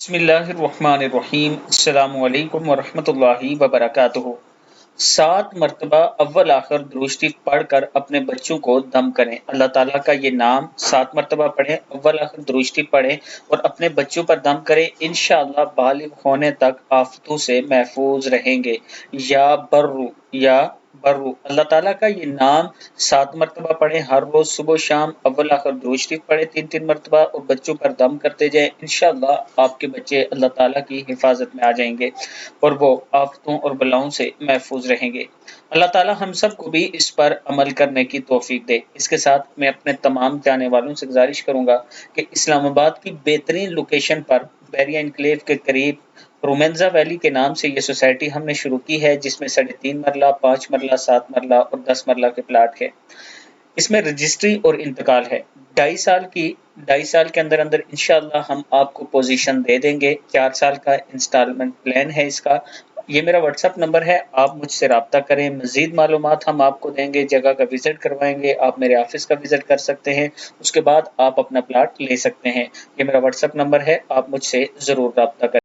बिस्मिल्लाहिर्रहमानिर्रहीम। अस्सलामु अलैकुम वरहमतुल्लाहि वबरकातुहू। 7 मरतबा अव्वल आखिर दुरूद शरीफ पढ़कर अपने बच्चों को दम करें। अल्लाह ताला का ये नाम 7 मरतबा पढ़ें, अव्वल आखिर दुरूद शरीफ पढ़ें और अपने बच्चों पर दम करें। इंशाअल्लाह बालिग होने तक आफतों से महफूज रहेंगे। या बर्रू अल्लाह ताला का ये नाम 7 मरतबा पढ़ें, हर रोज सुबह शाम अव्वल आखिर दुरूद शरीफ पढ़ें 3-3 मरतबा और बच्चों पर दम करते जाएं। इंशाअल्लाह आपके बच्चे अल्लाह ताला की हिफाजत में आ जाएंगे और वो आफतों और बलाओं से महफूज रहेंगे। अल्लाह ताला हम सबको भी इस पर अमल करने की तौफीक दे। इसके साथ मैं अपने तमाम चाहने वालों से गुजारिश करूंगा कि इस्लामाबाद की बेहतरीन लोकेशन पर बैरिया एनक्लेव के करीब रोमेंजा वैली के नाम से ये सोसाइटी हमने शुरू की है, जिसमें 3.5 मरला, 5 मरला, 7 मरला और 10 मरला के प्लाट है। इसमें रजिस्ट्री और इंतकाल है। 2.5 साल के अंदर अंदर इंशाअल्लाह हम आपको पोजीशन दे देंगे। 4 साल का इंस्टॉलमेंट प्लान है इसका। ये मेरा व्हाट्सएप नंबर है, आप मुझसे राब्ता करें। मजीद मालूमात हम आपको देंगे, जगह का विजिट करवाएंगे, आप मेरे ऑफिस का विजिट कर सकते हैं, उसके बाद आप अपना प्लाट ले सकते हैं। ये मेरा व्हाट्सएप नंबर है, आप मुझसे जरूर राब्ता करें।